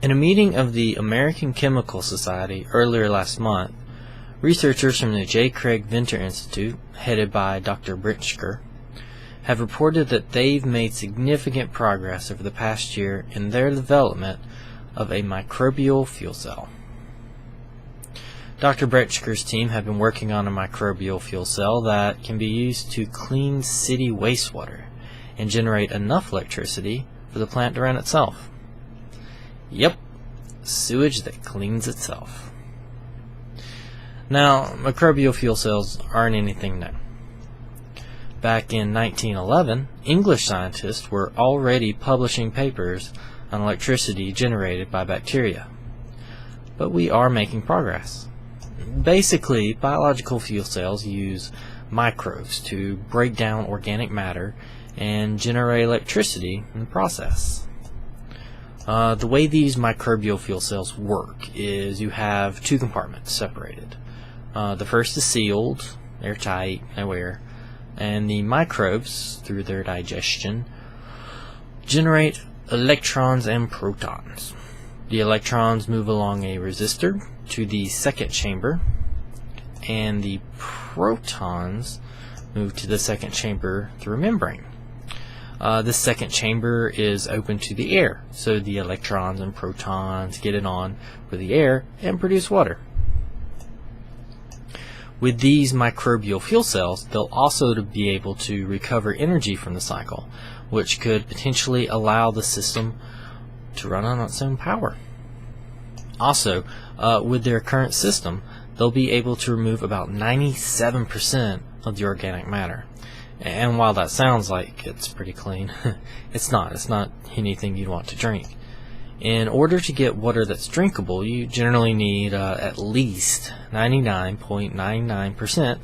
In a meeting of the American Chemical Society earlier last month, researchers from the J. Craig Venter Institute, headed by Dr. Britschker, have reported that they've made significant progress over the past year in their development of a microbial fuel cell. Dr. Bretschker's team have been working on a microbial fuel cell that can be used to clean city wastewater and generate enough electricity for the plant to run itself. Yep, sewage that cleans itself. Now, microbial fuel cells aren't anything new. Back in 1911, English scientists were already publishing papers on electricity generated by bacteria. But we are making progress. Basically, biological fuel cells use microbes to break down organic matter and generate electricity in the process. The way these microbial fuel cells work is you have two compartments separated. The first is sealed, airtight, no air, and the microbes, through their digestion, generate electrons and protons. The electrons move along a resistor to the second chamber, and the protons move to the second chamber through a membrane. This second chamber is open to the air, so the electrons and protons get it on with the air and produce water. With these microbial fuel cells, they'll also be able to recover energy from the cycle, which could potentially allow the system to run on its own power. Also, with their current system, they'll be able to remove about 97% of the organic matter. And while that sounds like it's pretty clean, it's not. It's not anything you'd want to drink. In order to get water that's drinkable, you generally need at least 99.99%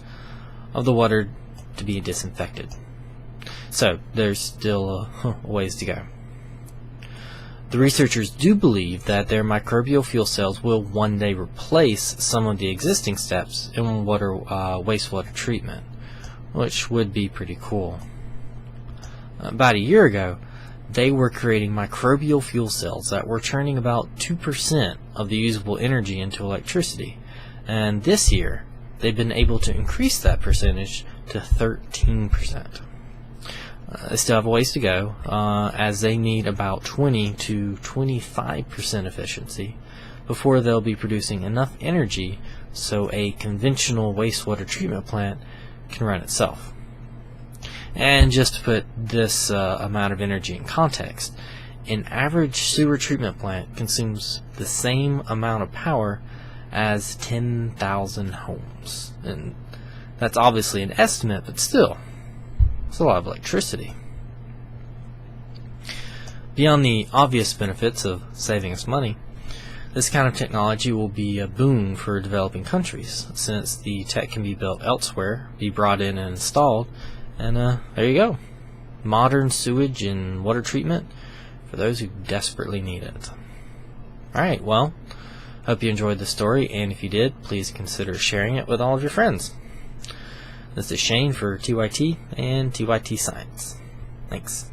of the water to be disinfected. So there's still a ways to go. The researchers do believe that their microbial fuel cells will one day replace some of the existing steps in wastewater treatment, which would be pretty cool. About a year ago, they were creating microbial fuel cells that were turning about 2% of the usable energy into electricity, and this year they've been able to increase that percentage to 13%. They still have a ways to go, as they need about 20 to 25% efficiency before they'll be producing enough energy so a conventional wastewater treatment plant can run itself. And just to put this amount of energy in context, an average sewer treatment plant consumes the same amount of power as 10,000 homes. And that's obviously an estimate, but still, it's a lot of electricity. Beyond the obvious benefits of saving us money, this kind of technology will be a boon for developing countries, since the tech can be built elsewhere, be brought in and installed, and there you go. Modern sewage and water treatment for those who desperately need it. Alright, well, hope you enjoyed the story, and if you did, please consider sharing it with all of your friends. This is Shane for TYT and TYT Science. Thanks.